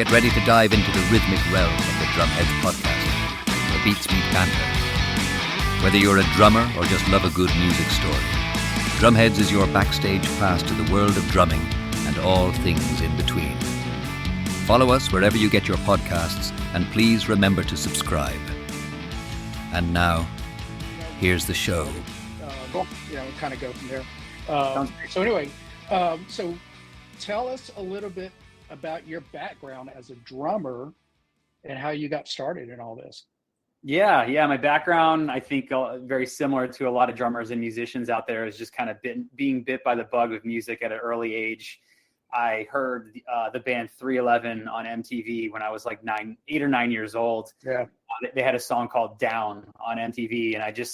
Get ready to dive into the rhythmic realm of the Drumheads podcast, where beats meet banter. Whether you're a drummer or just love a good music story, Drumheads is your backstage pass to the world of drumming and all things in between. Follow us wherever you get your podcasts, and please remember to subscribe. And now, here's the show. We'll kind of go from there. So tell us a little bit about your background as a drummer and how you got started in all this. Yeah. My background, I think very similar to a lot of drummers and musicians out there, is just kind of being bit by the bug of music at an early age. I heard the band 311 on MTV when I was like 8 or 9 years old. Yeah. They had a song called Down on MTV, and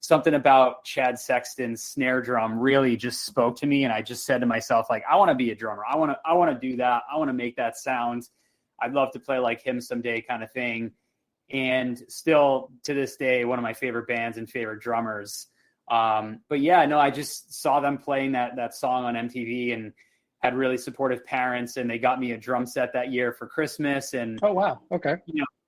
something about Chad Sexton's snare drum really just spoke to me. And I just said to myself, like, I want to be a drummer. I want to do that. I want to make that sound. I'd love to play like him someday, kind of thing. And still to this day, one of my favorite bands and favorite drummers. I just saw them playing that song on MTV and had really supportive parents, and they got me a drum set that year for Christmas. And oh, wow. Okay.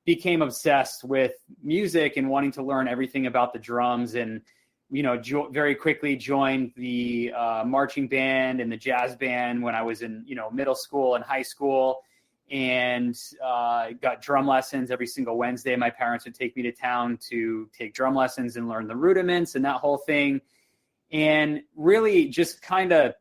Became obsessed with music and wanting to learn everything about the drums, and very quickly joined the marching band and the jazz band when I was in middle school and high school, and got drum lessons every single Wednesday. My parents would take me to town to take drum lessons and learn the rudiments and that whole thing, and really just kind of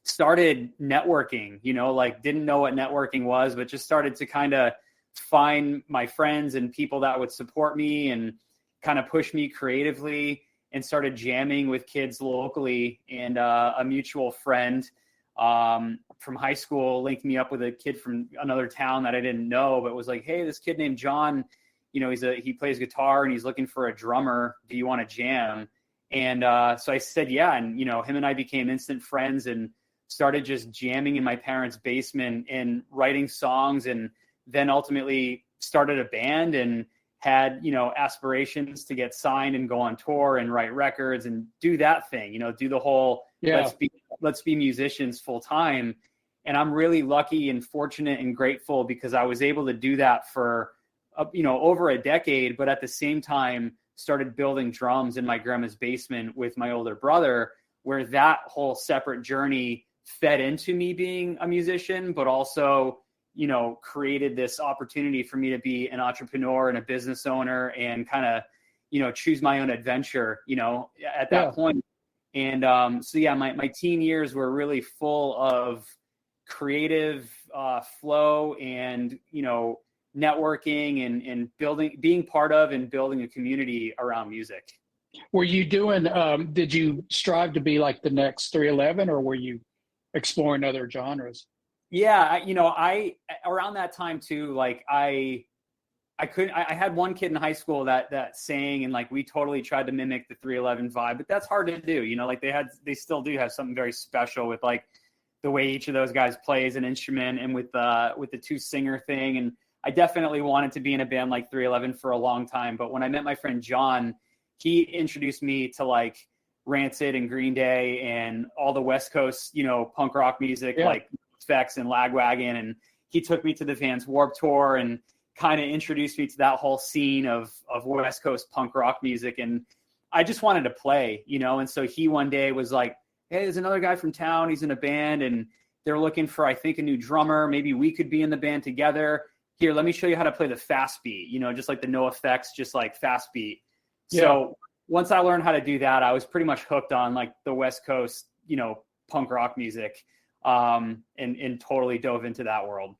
started networking. Didn't know what networking was, but just started to kind of find my friends and people that would support me and kind of push me creatively, and started jamming with kids locally. And a mutual friend from high school linked me up with a kid from another town that I didn't know, but was like, hey, this kid named John, he plays guitar and he's looking for a drummer. Do you want to jam? And so I said, yeah. And, him and I became instant friends and started just jamming in my parents' basement and writing songs, and then ultimately started a band and had, aspirations to get signed and go on tour and write records and do that thing, do the whole, let's be musicians full time. And I'm really lucky and fortunate and grateful because I was able to do that for, over a decade, but at the same time started building drums in my grandma's basement with my older brother, where that whole separate journey fed into me being a musician, but also created this opportunity for me to be an entrepreneur and a business owner and kind of, choose my own adventure, at that point. And my teen years were really full of creative flow and, networking and being part of and building a community around music. Were you doing, did you strive to be like the next 311, or were you exploring other genres? Yeah, I around that time too, like I had one kid in high school that sang, and like we totally tried to mimic the 311 vibe, but that's hard to do. They still do have something very special with like the way each of those guys plays an instrument, and with the two singer thing. And I definitely wanted to be in a band like 311 for a long time. But when I met my friend John, he introduced me to like Rancid and Green Day and all the West Coast, punk rock music, like Specs and Lagwagon, and he took me to the Vans Warped Tour and kind of introduced me to that whole scene of West Coast punk rock music. And I just wanted to play, and so he one day was like, hey, there's another guy from town, he's in a band and they're looking for, I think, a new drummer. Maybe we could be in the band together. Here, let me show you how to play the fast beat, just like the NoFX, just like fast beat. So once I learned how to do that, I was pretty much hooked on like the West Coast, punk rock music. And totally dove into that world.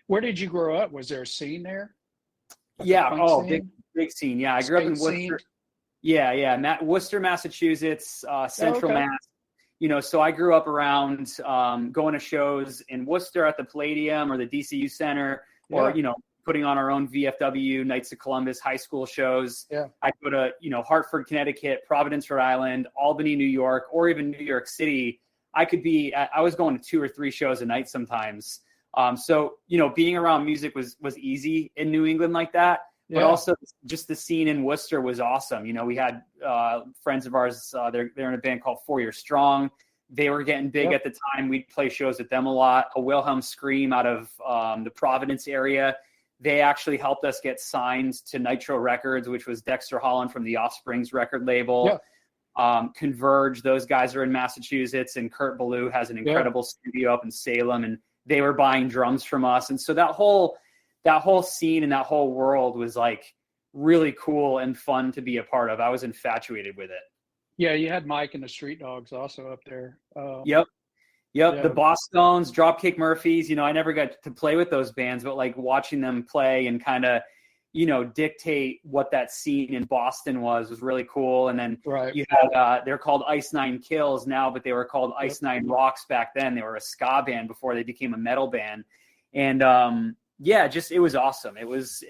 Where did you grow up? Was there a scene there? Big scene. Yeah, I grew up in Worcester. Scene? Yeah. Worcester, Massachusetts, Central Mass. So I grew up around going to shows in Worcester at the Palladium or the DCU Center, or putting on our own VFW, Knights of Columbus high school shows. Yeah. I'd go to Hartford, Connecticut, Providence, Rhode Island, Albany, New York, or even New York City. I was going to 2 or 3 shows a night sometimes. So, being around music was easy in New England like that, but also just the scene in Worcester was awesome. We had friends of ours, they're in a band called 4 Year Strong. They were getting big Yep. at the time. We'd play shows with them a lot. A Wilhelm Scream out of the Providence area. They actually helped us get signed to Nitro Records, which was Dexter Holland from the Offspring's record label. Yeah. Converge, those guys are in Massachusetts, and Kurt Ballou has an incredible studio up in Salem, and they were buying drums from us. And so that whole scene and that whole world was like really cool and fun to be a part of. I was infatuated with it. Yeah, you had Mike and the Street Dogs also up there. Yep. Yeah. The Bosstones, Dropkick Murphys, I never got to play with those bands, but like watching them play and kind of, dictate what that scene in Boston was really cool. And then you had, they're called Ice Nine Kills now, but they were called Ice Nine Rocks back then. They were a ska band before they became a metal band. And it was awesome. It was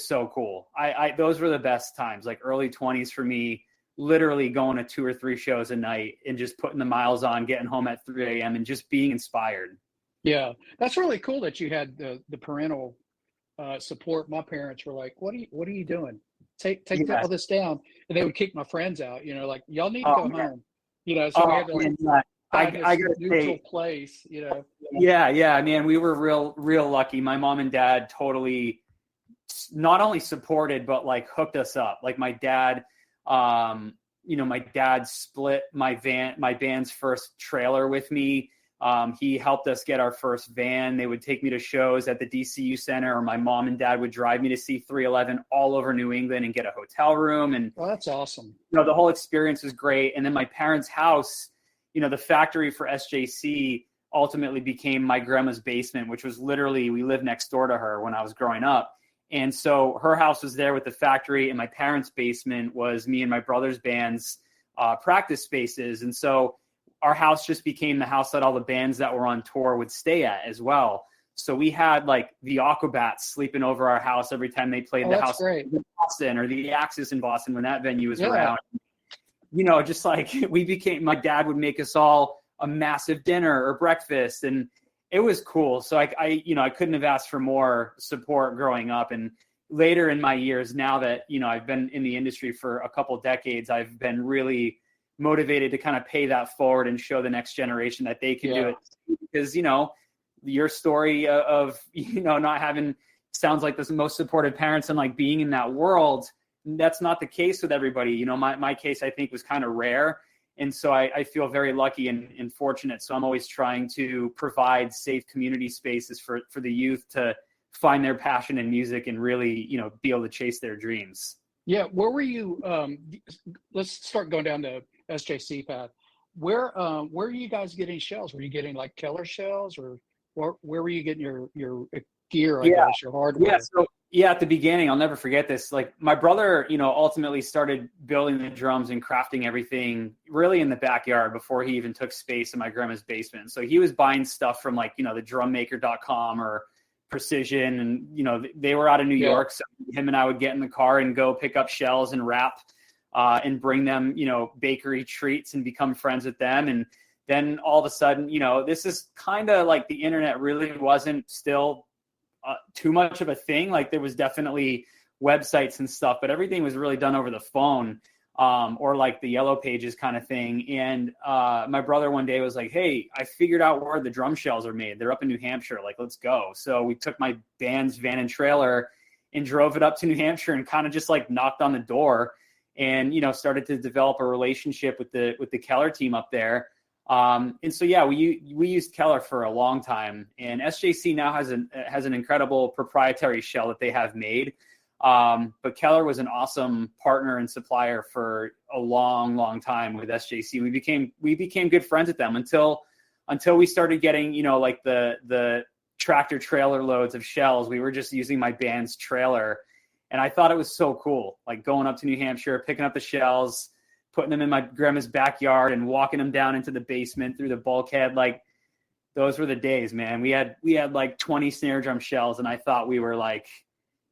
so cool. Those were the best times, like early 20s for me. Literally going to 2 or 3 shows a night and just putting the miles on, getting home at 3 a.m. and just being inspired. Yeah, that's really cool that you had the parental support. My parents were like, "What are you doing? Take all this down," and they would kick my friends out. Like, y'all need to go home. So we had to I got neutral place. Yeah, man, we were real lucky. My mom and dad totally not only supported but like hooked us up. Like my dad. My dad split my band's first trailer with me. He helped us get our first van. They would take me to shows at the DCU Center, or my mom and dad would drive me to see 311 all over New England and get a hotel room. And that's awesome. The whole experience was great. And then my parents' house, the factory for SJC ultimately became my grandma's basement, which was literally, we lived next door to her when I was growing up. And so her house was there with the factory, and my parents' basement was me and my brother's band's practice spaces. And so our house just became the house that all the bands that were on tour would stay at as well. So we had like the Aquabats sleeping over our house every time they played the house in Boston, or the Axis in Boston when that venue was around. Just like my dad would make us all a massive dinner or breakfast, and it was cool. So I couldn't have asked for more support growing up. And later in my years, now that, I've been in the industry for a couple decades, I've been really motivated to kind of pay that forward and show the next generation that they can do it. Because, your story of, not having, sounds like the most supportive parents and like being in that world, that's not the case with everybody. My case, I think, was kind of rare. And so I feel very lucky and fortunate. So I'm always trying to provide safe community spaces for the youth to find their passion in music and really, be able to chase their dreams. Yeah. Where were you? Let's start going down the SJC path. Where are you guys getting shells? Were you getting like Keller shells, or where were you getting your gear, I guess, your hardware? Yeah, at the beginning, I'll never forget this. Like my brother, ultimately started building the drums and crafting everything really in the backyard before he even took space in my grandma's basement. So he was buying stuff from like, the drummaker.com or Precision, and, they were out of New York. So him and I would get in the car and go pick up shells and wrap and bring them, bakery treats and become friends with them. And then all of a sudden, this is kind of like the internet really wasn't still too much of a thing. Like there was definitely websites and stuff, but everything was really done over the phone, or like the Yellow Pages kind of thing. And my brother one day was like, "Hey, I figured out where the drum shells are made. They're up in New Hampshire. Like, let's go." So we took my band's van and trailer and drove it up to New Hampshire and kind of just like knocked on the door and, started to develop a relationship with the Keller team up there. And so, we used Keller for a long time, and SJC now has an incredible proprietary shell that they have made. But Keller was an awesome partner and supplier for a long, long time with SJC. We became good friends with them until we started getting, like the tractor trailer loads of shells. We were just using my band's trailer, and I thought it was so cool, like going up to New Hampshire, picking up the shells, putting them in my grandma's backyard and walking them down into the basement through the bulkhead. Like those were the days, man. We had like 20 snare drum shells, and I thought we were like,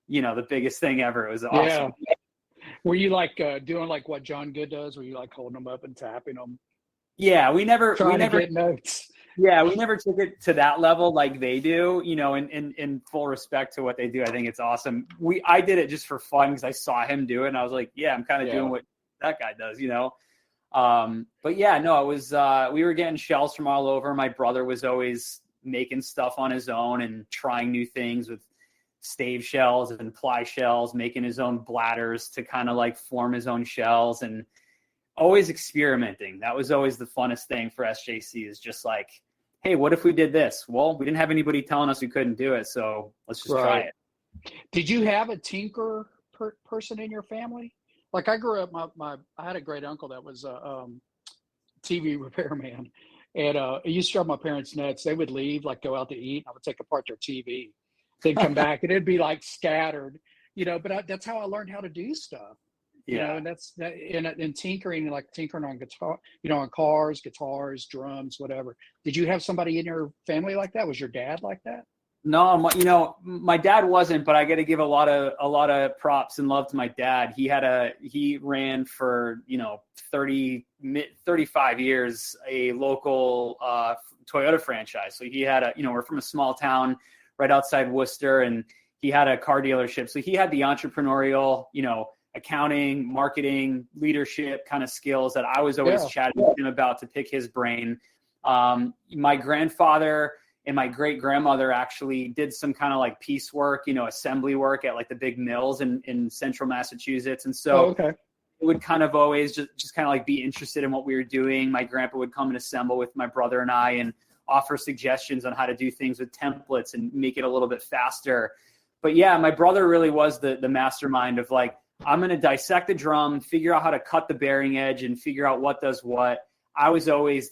the biggest thing ever. It was awesome. Yeah. Were you like doing like what John Good does? Were you like holding them up and tapping them? Yeah, we never get notes. Yeah, we never took it to that level like they do, in full respect to what they do. I think it's awesome. I did it just for fun because I saw him do it, and I was like, yeah, I'm kind of doing what that guy does, But yeah, no, it was, we were getting shells from all over. My brother was always making stuff on his own and trying new things with stave shells and ply shells, making his own bladders to kind of like form his own shells, and always experimenting. That was always the funnest thing for SJC, is just like, hey, what if we did this? Well, we didn't have anybody telling us we couldn't do it, so let's just try it. Did you have a tinker person in your family? Like I grew up, I had a great uncle that was a TV repairman, and it used to drive my parents nuts. They would leave, like go out to eat. I would take apart their TV. They'd come back and it'd be like scattered, but that's how I learned how to do stuff. And that's that in tinkering, like tinkering on guitar, on cars, guitars, drums, whatever. Did you have somebody in your family like that? Was your dad like that? No, my dad wasn't, but I got to give a lot of props and love to my dad. He ran for 35 years a local Toyota franchise. So he had we're from a small town right outside Worcester, and he had a car dealership. So he had the entrepreneurial, accounting, marketing, leadership kind of skills that I was always chatting with him about to pick his brain. My grandfather and my great grandmother actually did some kind of like piecework, assembly work at like the big mills in central Massachusetts. And so it would kind of always just kind of like be interested in what we were doing. My grandpa would come and assemble with my brother and I and offer suggestions on how to do things with templates and make it a little bit faster. But yeah, my brother really was the mastermind of like, I'm going to dissect the drum, figure out how to cut the bearing edge and figure out what does what. I was always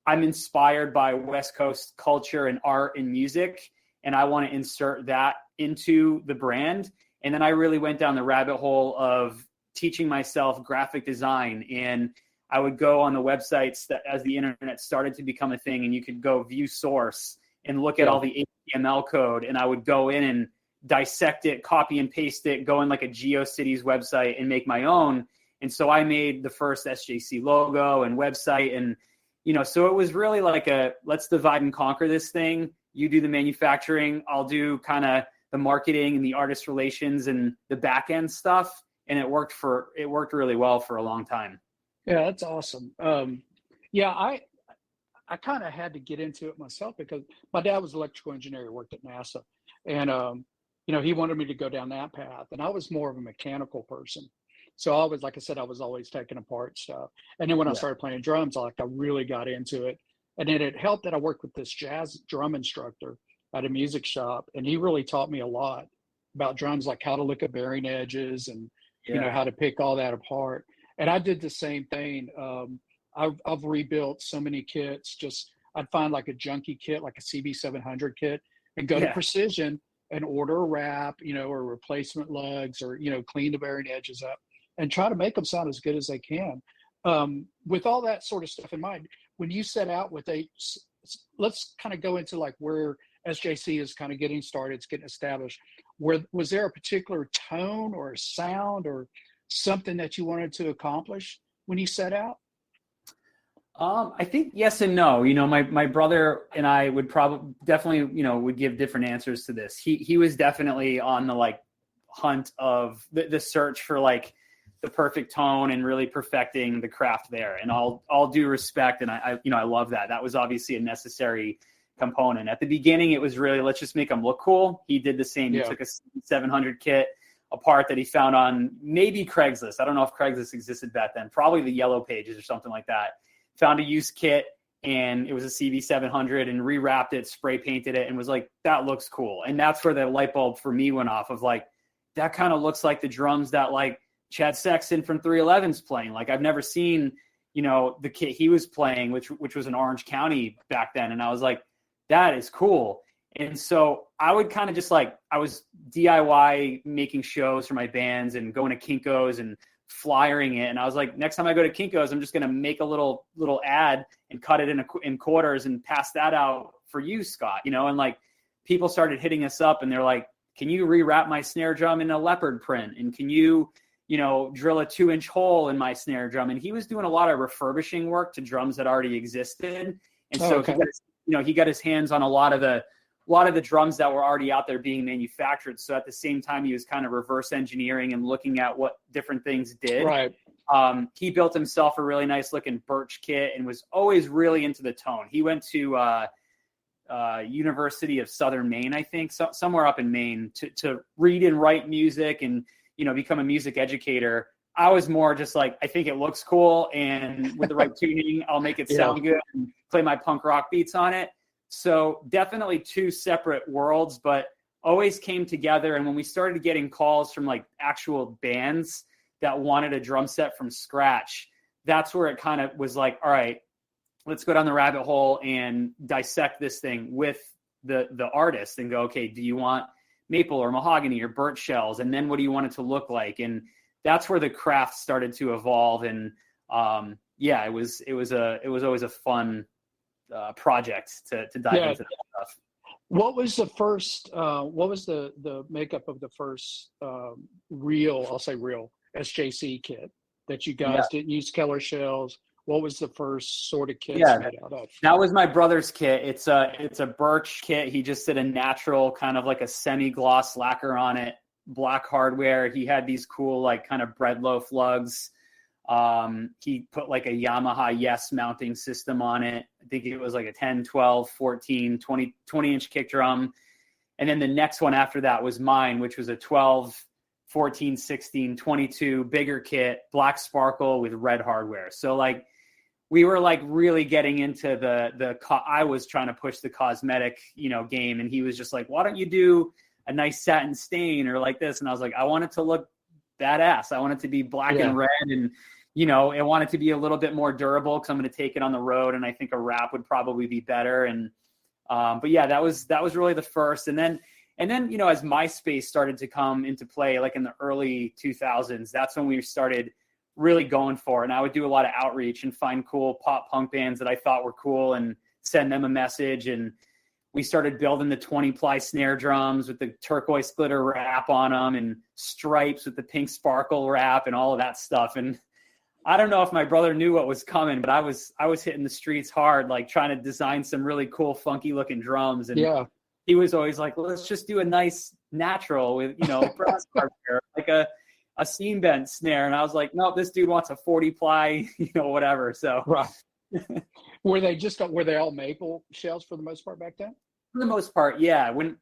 I'm inspired by West Coast culture and art and music, and I want to insert that into the brand. And then I really went down the rabbit hole of teaching myself graphic design, and I would go on the websites that as the internet started to become a thing, and you could go view source and look at all the HTML code, and I would go in and dissect it, copy and paste it, go in like a GeoCities website and make my own. And so I made the first SJC logo and website, and so it was really like let's divide and conquer this thing. You do the manufacturing, I'll do kind of the marketing and the artist relations and the back end stuff. And it worked really well for a long time. Yeah, that's awesome. I kind of had to get into it myself because my dad was an electrical engineer, he worked at NASA, and he wanted me to go down that path, and I was more of a mechanical person. So I was, like I said, I was always taking apart stuff. And then when I started playing drums, I really got into it. And then it helped that I worked with this jazz drum instructor at a music shop, and he really taught me a lot about drums, like how to look at bearing edges and how to pick all that apart. And I did the same thing. I've rebuilt so many kits. I'd find like a junky kit, like a CB700 kit, and go to Precision and order a wrap, or replacement lugs, or clean the bearing edges up and try to make them sound as good as they can. With all that sort of stuff in mind, when you set out with let's kind of go into like where SJC is kind of getting started, it's getting established. Was there a particular tone or a sound or something that you wanted to accomplish when you set out? I think yes and no. My brother and I would definitely, would give different answers to this. He was definitely on the like hunt of the search for like the perfect tone and really perfecting the craft there. And all due respect, and I love that. That was obviously a necessary component. At the beginning, it was really, let's just make them look cool. He did the same. He took a 700 kit apart that he found on maybe Craigslist. I don't know if Craigslist existed back then, probably the Yellow Pages or something like that. Found a used kit, and it was a CB700, and rewrapped it, spray painted it, and was like, that looks cool. And that's where the light bulb for me went off of like, that kind of looks like the drums that like Chad Sexton from 311's playing. Like I've never seen, the kit he was playing, which was in Orange County back then. And I was like, that is cool. And so I would kind of just like, I was DIY making shows for my bands and going to Kinko's and flyering it. And I was like, next time I go to Kinko's, I'm just going to make a little ad and cut it in quarters and pass that out for you, Scott, and like people started hitting us up and they're like, can you rewrap my snare drum in a leopard print? And can you, drill a 2-inch hole in my snare drum? And he was doing a lot of refurbishing work to drums that already existed. And so he got his hands on a lot of the drums that were already out there being manufactured. So at the same time, he was kind of reverse engineering and looking at what different things did. Right. He built himself a really nice looking birch kit and was always really into the tone. He went to University of Southern Maine, I think, somewhere up in Maine, to read and write music and, become a music educator. I was more just like, I think it looks cool, and with the right tuning, I'll make it sound good and play my punk rock beats on it. So definitely two separate worlds, but always came together. And when we started getting calls from like actual bands that wanted a drum set from scratch, that's where it kind of was like, all right, let's go down the rabbit hole and dissect this thing with the artist and go, okay, do you want maple or mahogany or birch shells? And then what do you want it to look like? And that's where the craft started to evolve. And it was always a fun project to dive into that stuff. What was the first, what was the makeup of the first real SJC kit that you guys didn't use Keller shells? What was the first sort of kit made out of? That was my brother's kit. It's a birch kit. He just did a natural kind of like a semi-gloss lacquer on it, black hardware. He had these cool like kind of bread loaf lugs. He put like a Yamaha Yes mounting system on it. I think it was like a 10, 12, 14, 20 inch kick drum. And then the next one after that was mine, which was a 12, 14, 16, 22 bigger kit, black sparkle with red hardware. So like we were like really getting into I was trying to push the cosmetic, game. And he was just like, why don't you do a nice satin stain or like this? And I was like, I want it to look badass. I want it to be black and red, and I want it to be a little bit more durable because I'm going to take it on the road, and I think a wrap would probably be better. And but yeah, that was really the first. And then as MySpace started to come into play, like in the early 2000s, that's when we started really going for it. And I would do a lot of outreach and find cool pop punk bands that I thought were cool and send them a message. And we started building the 20-ply snare drums with the turquoise glitter wrap on them and stripes with the pink sparkle wrap and all of that stuff. And I don't know if my brother knew what was coming, but I was hitting the streets hard, like trying to design some really cool, funky looking drums. And he was always like, well, let's just do a nice natural with, brass hardware, like a seam bent snare. And I was like, no, this dude wants a 40-ply, whatever. So were they all maple shells for the most part back then? For the most part, yeah. When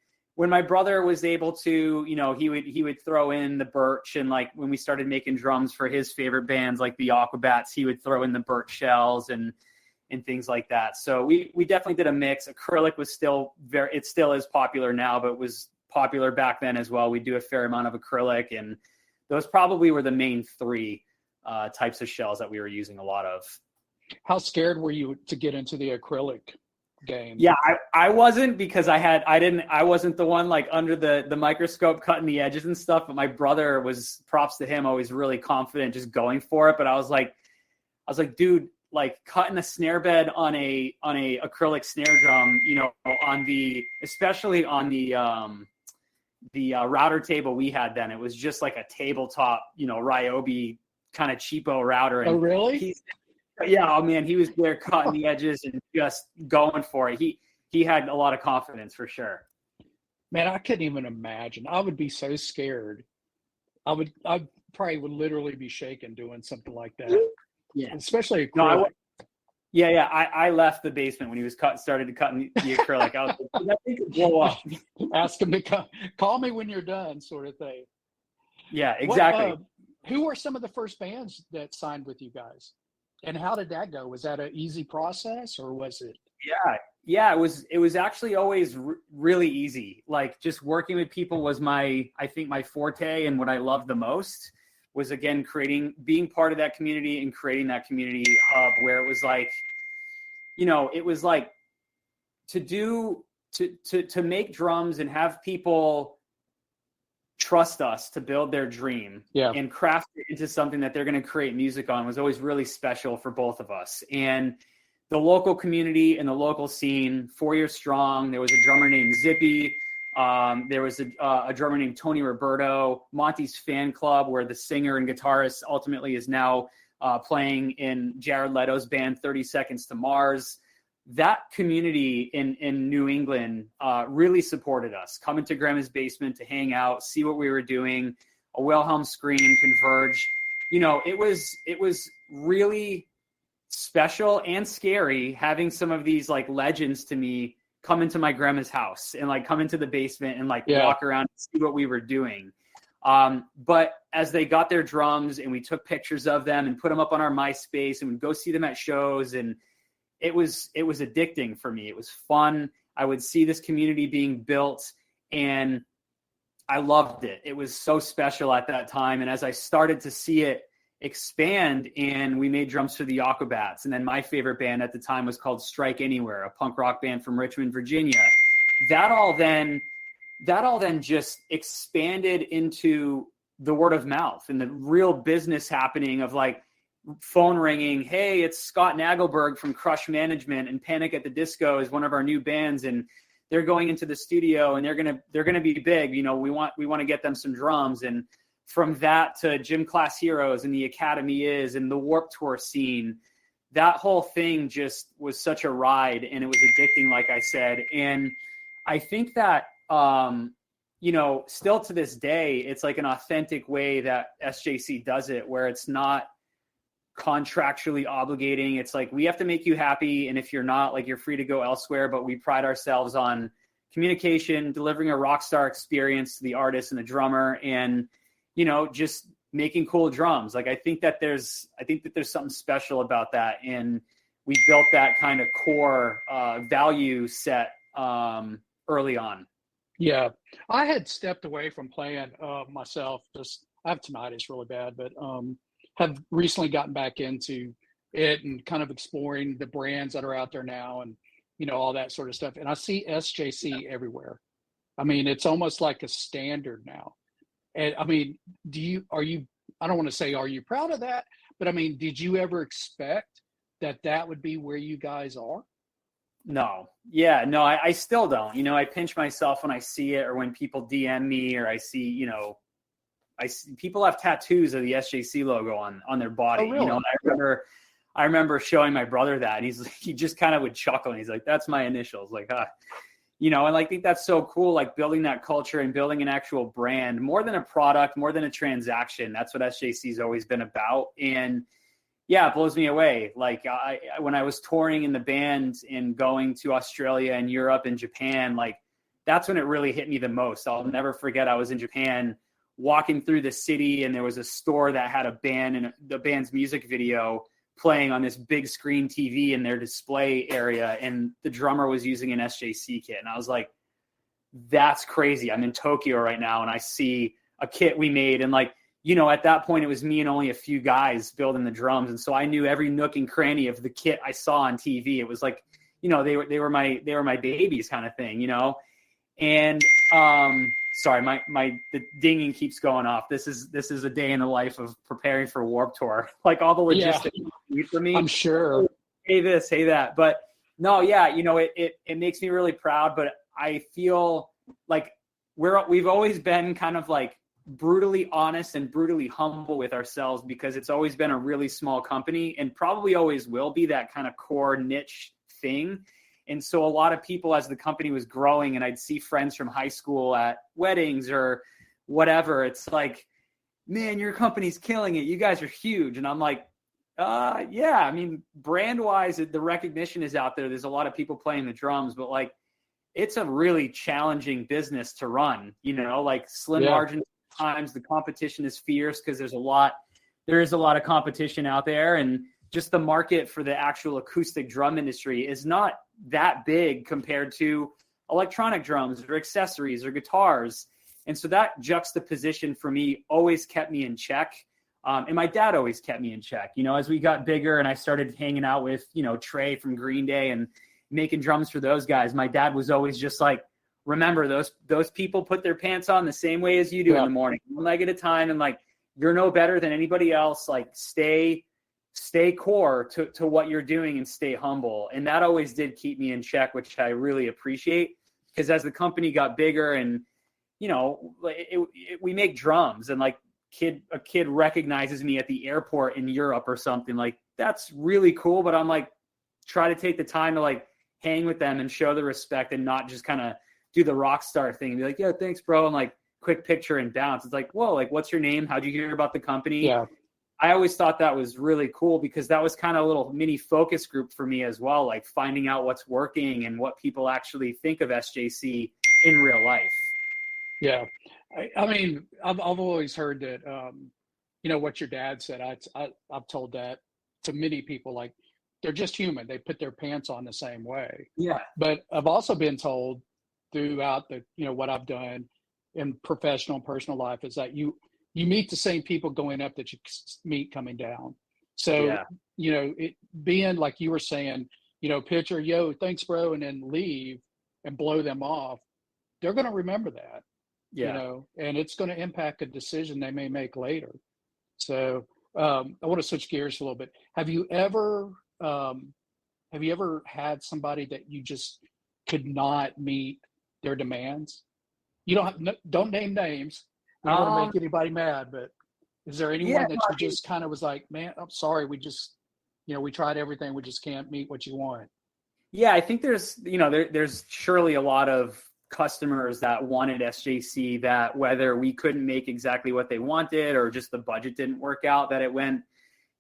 my brother was able to, he would throw in the birch, and like when we started making drums for his favorite bands like the Aquabats, he would throw in the birch shells and things like that. So we definitely did a mix. Acrylic was it still is popular now, but it was popular back then as well. We do a fair amount of acrylic, and those probably were the main three types of shells that we were using a lot of. How scared were you to get into the acrylic game? Yeah, I wasn't, because I wasn't the one like under the microscope cutting the edges and stuff, but my brother was, props to him, always really confident just going for it. But I was like, dude, like cutting a snare bed on a acrylic snare drum, especially on the router table we had then, it was just like a tabletop, Ryobi kind of cheapo router. And oh, really? Yeah, oh man, he was there cutting the edges and just going for it. He had a lot of confidence for sure. Man, I couldn't even imagine. I would be so scared. I probably would literally be shaking doing something like that. Yeah, especially acrylic. No, I left the basement when he was started cutting the acrylic. I was like, that thing could blow up. Ask him to call me when you're done, sort of thing. Yeah, exactly. Who were some of the first bands that signed with you guys? And how did that go? Was that an easy process, or was it? Yeah, it was actually always really easy. Like just working with people was I think my forte, and what I loved the most was, again, being part of that community and creating that community hub where it was like, it was like to make drums and have people trust us to build their dream and craft it into something that they're going to create music on was always really special for both of us. And the local community and the local scene, 4 years strong, there was a drummer named Zippy. There was a drummer named Tony Roberto, Monty's Fan Club, where the singer and guitarist ultimately is now playing in Jared Leto's band 30 Seconds to Mars. That community in New England really supported us, coming to Grandma's basement to hang out, see what we were doing. A Wilhelm Scream, Converge, it was really special and scary having some of these like legends to me come into my grandma's house and like come into the basement and like walk around and see what we were doing. But as they got their drums and we took pictures of them and put them up on our MySpace and we'd go see them at shows, and it was addicting for me. It was fun. I would see this community being built and I loved it. It was so special at that time. And as I started to see it expand, and we made drums for the Aquabats, and then my favorite band at the time was called Strike Anywhere, a punk rock band from Richmond, Virginia. That all then just expanded into the word of mouth and the real business happening of like phone ringing. Hey, it's Scott Nagelberg from Crush Management, and Panic at the Disco is one of our new bands, and they're going into the studio and they're gonna be big. We want to get them some drums. And from that to Gym Class Heroes and the Academy Is and the Warped Tour scene, that whole thing just was such a ride, and it was addicting, like I said. And I think that, still to this day, it's like an authentic way that SJC does it, where it's not contractually obligating. It's like, we have to make you happy, and if you're not, like, you're free to go elsewhere. But we pride ourselves on communication, delivering a rock star experience to the artist and the drummer, and just making cool drums. Like, I think that there's something special about that, and we built that kind of core value set early on. Yeah, I had stepped away from playing myself. Just, I have tinnitus really bad, but have recently gotten back into it and kind of exploring the brands that are out there now, and all that sort of stuff. And I see SJC everywhere. I mean, it's almost like a standard now. And I mean, I don't want to say, are you proud of that? But I mean, did you ever expect that would be where you guys are? No. Yeah, no, I still don't. I pinch myself when I see it, or when people DM me, or I see, I see people have tattoos of the SJC logo on their body. Oh, really? I remember showing my brother that, and he just kind of would chuckle, and he's like, "That's my initials." Like, and I think that's so cool, like building that culture and building an actual brand, more than a product, more than a transaction. That's what SJC's always been about. And yeah, it blows me away. Like, when I was touring in the band and going to Australia and Europe and Japan, like, that's when it really hit me the most. I'll never forget, I was in Japan walking through the city, and there was a store that had a band, and the band's music video playing on this big screen TV in their display area, and the drummer was using an SJC kit. And I was like, that's crazy. I'm in Tokyo right now, and I see a kit we made, and like, at that point it was me and only a few guys building the drums, and so I knew every nook and cranny of the kit I saw on TV. It was like, they were my babies, kind of thing, And sorry, the dinging keeps going off. This is a day in the life of preparing for Warped Tour. Like, all the logistics for me. I'm sure. Hey this, hey that. But no, yeah, it makes me really proud. But I feel like we've always been kind of like brutally honest and brutally humble with ourselves, because it's always been a really small company, and probably always will be that kind of core niche thing. And so a lot of people, as the company was growing, and I'd see friends from high school at weddings or whatever, it's like, man, your company's killing it. You guys are huge. And I'm like, yeah, I mean, brand wise, the recognition is out there. There's a lot of people playing the drums, but like, it's a really challenging business to run, like slim margins times. The competition is fierce, because there is a lot of competition out there. And just the market for the actual acoustic drum industry is not that big compared to electronic drums or accessories or guitars. And so that juxtaposition for me always kept me in check. And my dad always kept me in check. As we got bigger and I started hanging out with, Trey from Green Day and making drums for those guys, my dad was always just like, remember, those people put their pants on the same way as you do in the morning, one leg at a time. And like, you're no better than anybody else. Like, stay core to what you're doing and stay humble. And that always did keep me in check, which I really appreciate, because as the company got bigger and, we make drums, and like a kid recognizes me at the airport in Europe or something, like, that's really cool. But I'm like, try to take the time to like hang with them and show the respect, and not just kind of do the rock star thing and be like, yeah, thanks, bro. And like, quick picture and bounce. It's like, whoa, like, what's your name? How'd you hear about the company? Yeah. I always thought that was really cool because that was kind of a little mini focus group for me as well, like finding out what's working and what people actually think of SJC in real life. Yeah. I mean, I've always heard that, what your dad said. I've told that to many people, like they're just human. They put their pants on the same way. Yeah. But I've also been told throughout what I've done in professional and personal life is that you meet the same people going up that you meet coming down. So, it being like you were saying, picture, yo, thanks, bro, and then leave and blow them off. They're going to remember that, and it's going to impact a decision they may make later. So I want to switch gears a little bit. Have you ever had somebody that you just could not meet their demands? You don't name names. We don't want to make anybody mad, but is there anyone that you just kind of was like, man, I'm sorry, we just, we tried everything, we just can't meet what you want? Yeah, I think there's surely a lot of customers that wanted SJC that whether we couldn't make exactly what they wanted or just the budget didn't work out, that it went,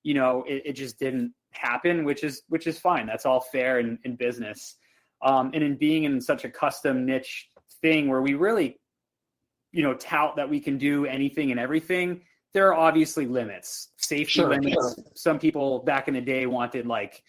it just didn't happen, which is fine. That's all fair in business. And in being in such a custom niche thing where we really, tout that we can do anything and everything, there are obviously limits, safety limits. Sure. Some people back in the day wanted like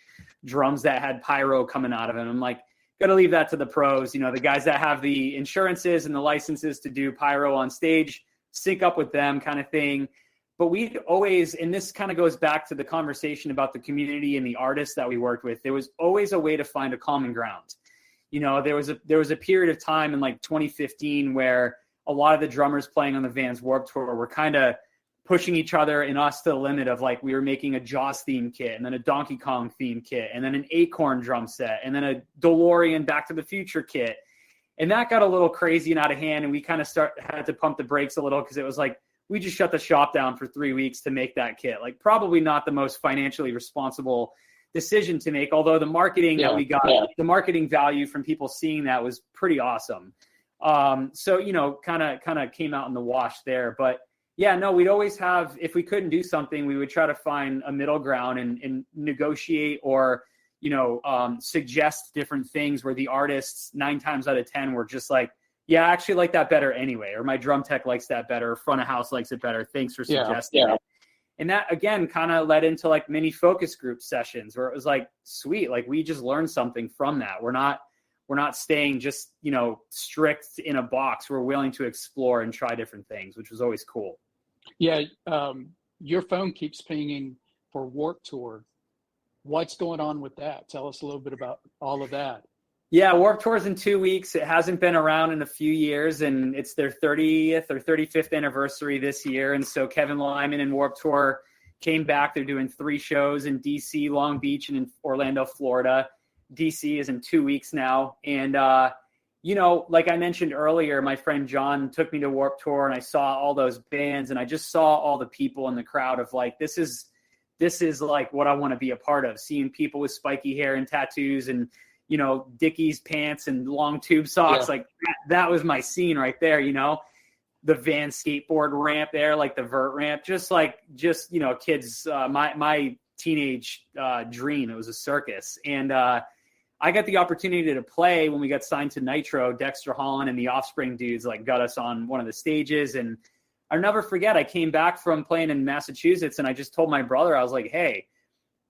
drums that had pyro coming out of them. I'm like, got to leave that to the pros. The guys that have the insurances and the licenses to do pyro on stage, sync up with them kind of thing. But we always, and this kind of goes back to the conversation about the community and the artists that we worked with, there was always a way to find a common ground. There was a period of time in like 2015 where a lot of the drummers playing on the Vans Warped Tour were kind of pushing each other and us to the limit of like, we were making a Jaws theme kit and then a Donkey Kong theme kit and then an Acorn drum set and then a DeLorean Back to the Future kit. And that got a little crazy and out of hand. And we kind of had to pump the brakes a little because it was like, we just shut the shop down for 3 weeks to make that kit. Like probably not the most financially responsible decision to make, although the marketing that we got, the marketing value from people seeing that was pretty awesome. So, kind of came out in the wash there, but yeah, no, we'd always have, if we couldn't do something, we would try to find a middle ground and negotiate or, suggest different things where the artists 9 times out of 10 were just like, yeah, I actually like that better anyway, or my drum tech likes that better, or front of house likes it better. Thanks for suggesting it. And that, again, kind of led into like mini focus group sessions where it was like, sweet, like we just learned something from that. We're not staying just, strict in a box. We're willing to explore and try different things, which was always cool. Yeah. Your phone keeps pinging for Warped Tour. What's going on with that? Tell us a little bit about all of that. Yeah, Warped Tour's in 2 weeks. It hasn't been around in a few years, and it's their 30th or 35th anniversary this year. And so Kevin Lyman and Warped Tour came back. They're doing 3 shows in DC, Long Beach, and in Orlando, Florida. DC is in 2 weeks now. And, like I mentioned earlier, my friend John took me to Warped Tour and I saw all those bands and I just saw all the people in the crowd of like, this is like what I want to be a part of, seeing people with spiky hair and tattoos and, Dickies pants and long tube socks. Yeah. Like that was my scene right there. The Van skateboard ramp there, like the vert ramp, just kids, my teenage dream. It was a circus. And, I got the opportunity to play when we got signed to Nitro. Dexter Holland and the Offspring dudes like got us on one of the stages. And I'll never forget, I came back from playing in Massachusetts and I just told my brother, I was like, hey,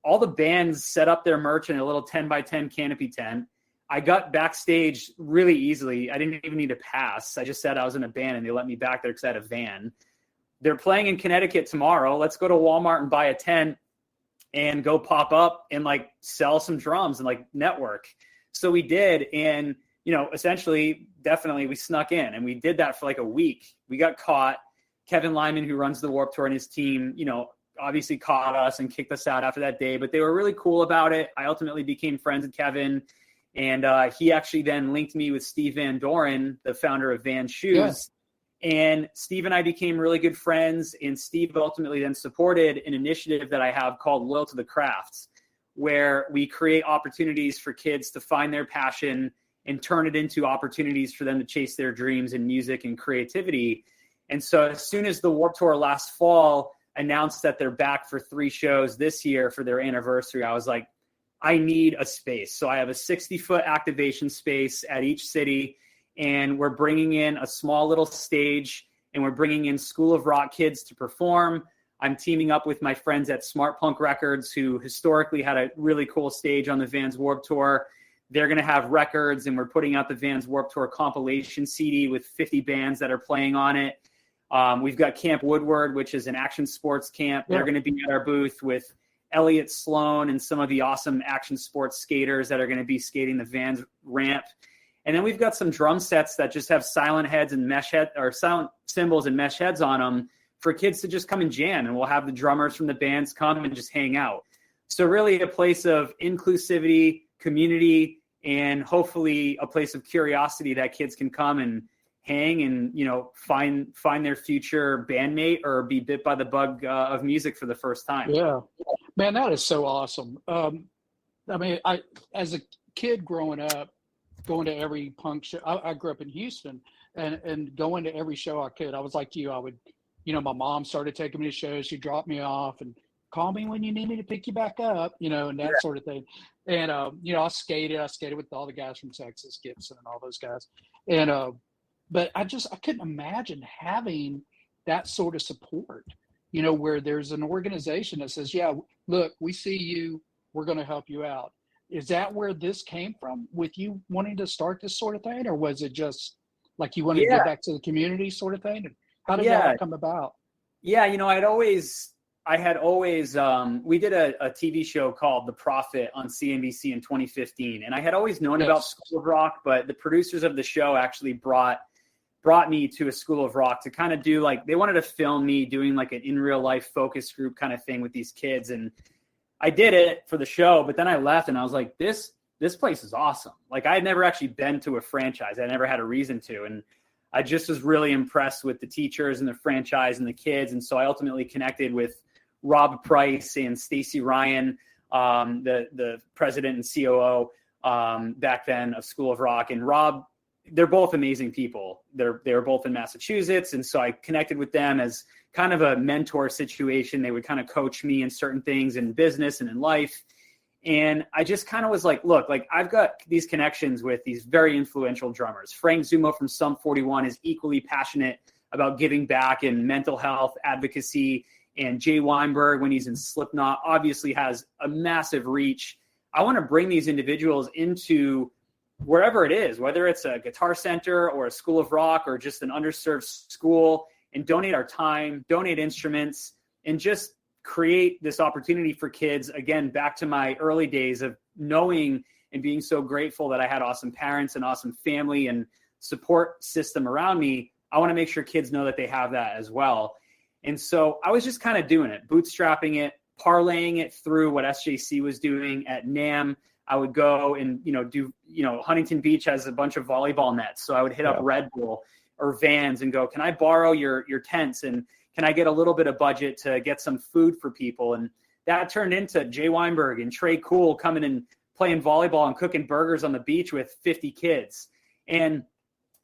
all the bands set up their merch in a little 10x10 canopy tent. I got backstage really easily. I didn't even need a pass. I just said I was in a band and they let me back there because I had a van. They're playing in Connecticut tomorrow. Let's go to Walmart and buy a tent and go pop up and like sell some drums and like network. So we did. And, essentially, definitely we snuck in and we did that for like a week. We got caught. Kevin Lyman, who runs the Warped Tour, and his team, obviously caught us and kicked us out after that day, but they were really cool about it. I ultimately became friends with Kevin. And he actually then linked me with Steve Van Doren, the founder of Van Shoes. Yeah. And Steve and I became really good friends, and Steve ultimately then supported an initiative that I have called Loyal to the Crafts, where we create opportunities for kids to find their passion and turn it into opportunities for them to chase their dreams in music and creativity. And so as soon as the Warped Tour last fall, announced that they're back for 3 shows this year for their anniversary, I was like, I need a space. So I have a 60-foot activation space at each city, and we're bringing in a small little stage, and we're bringing in School of Rock kids to perform. I'm teaming up with my friends at Smart Punk Records, who historically had a really cool stage on the Vans Warped Tour. They're going to have records, and we're putting out the Vans Warped Tour compilation CD with 50 bands that are playing on it. We've got Camp Woodward, which is an action sports camp. They're going to be at our booth with Elliott Sloan and some of the awesome action sports skaters that are going to be skating the Vans ramp. And then we've got some drum sets that just have silent heads and mesh head, or silent cymbals and mesh heads on them for kids to just come and jam. And we'll have the drummers from the bands come and just hang out. So really a place of inclusivity, community, and hopefully a place of curiosity that kids can come and hang and, you know, find their future bandmate or be bit by the bug of music for the first time. Yeah, man, that is so awesome. I mean, as a kid growing up, going to every punk show, I grew up in Houston, and going to every show I could. I was like you. I would, you know, my mom started taking me to shows. She'd drop me off and call me when you need me to pick you back up, you know, and that sort of thing. And, you know, I skated with all the guys from Texas, Gibson and all those guys. And, but I couldn't imagine having that sort of support, you know, where there's an organization that says, yeah, look, we see you, we're going to help you out. Is that where this came from, with you wanting to start this sort of thing? Or was it just like you wanted to get back to the community sort of thing? And how did that come about? Yeah, you know, I had always, we did a TV show called The Prophet on CNBC in 2015. And I had always known about School of Rock, but the producers of the show actually brought me to a School of Rock to kind of do, like, they wanted to film me doing like an in real life focus group kind of thing with these kids. And I did it for the show, but then I left and I was like, this place is awesome. Like, I had never actually been to a franchise. I never had a reason to. And I just was really impressed with the teachers and the franchise and the kids. And so I ultimately connected with Rob Price and Stacy Ryan, the president and COO back then of School of Rock. And Rob, they're both amazing people. They were both in Massachusetts. And so I connected with them as kind of a mentor situation. They would kind of coach me in certain things in business and in life. And I just kind of was like, look, like, I've got these connections with these very influential drummers. Frank Zumo from Sum 41 is equally passionate about giving back and mental health advocacy. And Jay Weinberg, when he's in Slipknot, obviously has a massive reach. I want to bring these individuals into wherever it is, whether it's a guitar center or a School of Rock or just an underserved school, and donate our time, donate instruments, and just create this opportunity for kids. Again, back to my early days of knowing and being so grateful that I had awesome parents and awesome family and support system around me. I want to make sure kids know that they have that as well. And so I was just kind of doing it, bootstrapping it, parlaying it through what SJC was doing at NAMM. I would go and, Huntington Beach has a bunch of volleyball nets. So I would hit up Red Bull or Vans and go, can I borrow your tents? And can I get a little bit of budget to get some food for people? And that turned into Jay Weinberg and Trey Cool coming and playing volleyball and cooking burgers on the beach with 50 kids. And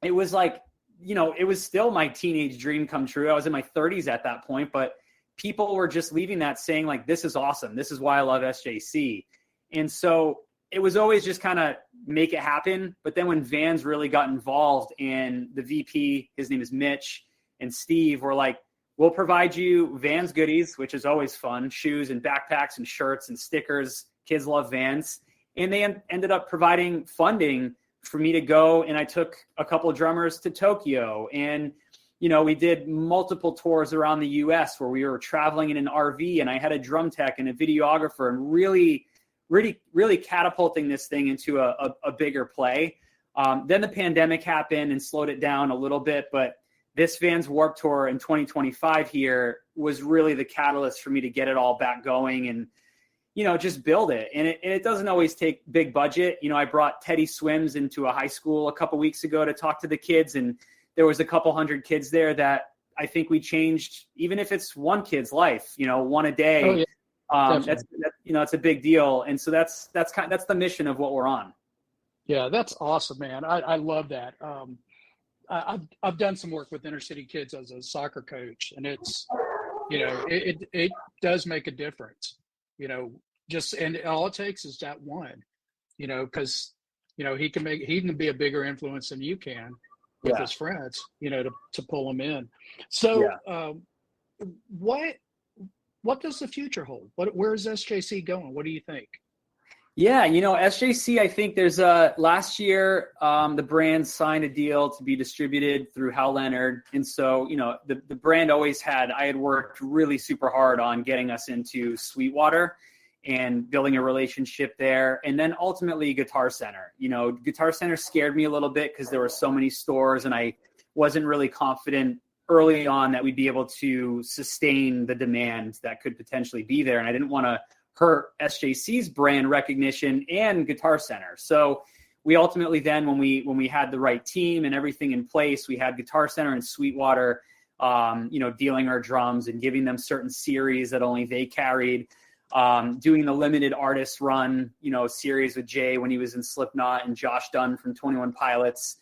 it was like, it was still my teenage dream come true. I was in my 30s at that point, but people were just leaving that saying, like, this is awesome. This is why I love SJC. And so it was always just kind of make it happen. But then when Vans really got involved, and the VP, his name is Mitch, and Steve were like, we'll provide you Vans goodies, which is always fun, shoes and backpacks and shirts and stickers. Kids love Vans. And they ended up providing funding for me to go. And I took a couple of drummers to Tokyo. And, we did multiple tours around the US where we were traveling in an RV, and I had a drum tech and a videographer, and really catapulting this thing into a bigger play. Then the pandemic happened and slowed it down a little bit, but this Vans Warped Tour in 2025 here was really the catalyst for me to get it all back going and, just build it. And it doesn't always take big budget. I brought Teddy Swims into a high school a couple weeks ago to talk to the kids, and there was a couple hundred kids there that I think we changed, even if it's one kid's life, one a day. Oh, yeah. It's a big deal. And so that's the mission of what we're on. Yeah, that's awesome, man. I love that. I've done some work with inner city kids as a soccer coach, and it does make a difference, and all it takes is that one, because, he can be a bigger influence than you can with his friends, to pull them in. So what does the future hold? Where's SJC going? What do you think? Yeah, SJC, I think there's last year, the brand signed a deal to be distributed through Hal Leonard. And so, the brand always I had worked really super hard on getting us into Sweetwater and building a relationship there. And then ultimately Guitar Center. Guitar Center scared me a little bit because there were so many stores and I wasn't really confident early on that we'd be able to sustain the demand that could potentially be there. And I didn't want to hurt SJC's brand recognition and Guitar Center. So we ultimately then, when we had the right team and everything in place, we had Guitar Center and Sweetwater, dealing our drums and giving them certain series that only they carried, doing the limited artist run, series with Jay when he was in Slipknot and Josh Dunn from 21 Pilots.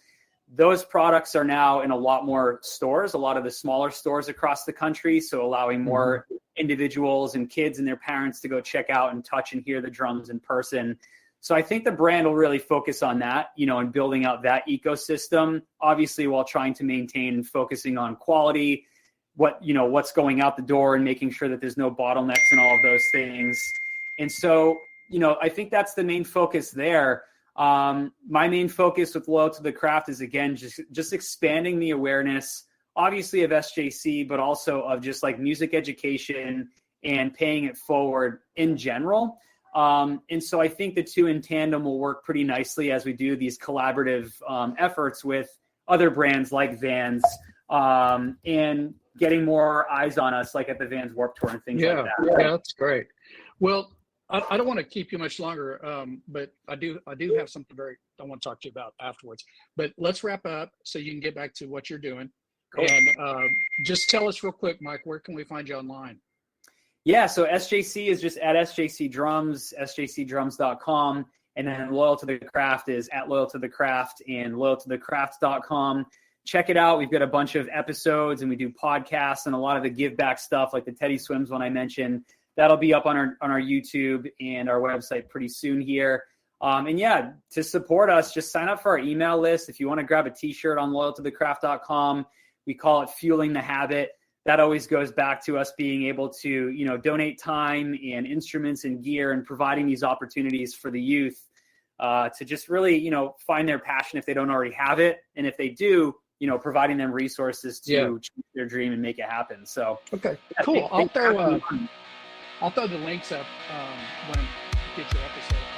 Those products are now in a lot more stores, a lot of the smaller stores across the country. So allowing more individuals and kids and their parents to go check out and touch and hear the drums in person. So I think the brand will really focus on that, and building out that ecosystem, obviously while trying to maintain and focusing on quality, what's going out the door and making sure that there's no bottlenecks and all of those things. And so, I think that's the main focus there. My main focus with Loyal to the Craft is, again, just expanding the awareness, obviously, of SJC, but also of just like music education and paying it forward in general. And so I think the two in tandem will work pretty nicely as we do these collaborative efforts with other brands like Vans, and getting more eyes on us, like at the Vans Warped Tour and things like that. Yeah, that's great. Well, I don't want to keep you much longer, but I do have something I want to talk to you about afterwards. But let's wrap up so you can get back to what you're doing. Cool. And just tell us real quick, Mike, where can we find you online? Yeah, so SJC is just at SJC Drums, sjcdrums.com. And then Loyal to the Craft is at Loyal to the Craft and loyaltothecraft.com. Check it out. We've got a bunch of episodes and we do podcasts and a lot of the give back stuff, like the Teddy Swims one I mentioned. That'll be up on our YouTube and our website pretty soon here. And yeah, to support us, just sign up for our email list. If you want to grab a t-shirt on loyaltothecraft.com, we call it Fueling the Habit. That always goes back to us being able to, donate time and instruments and gear and providing these opportunities for the youth to just really, find their passion if they don't already have it. And if they do, providing them resources to achieve their dream and make it happen. So, okay, cool. I'll throw the links up when I get your episode.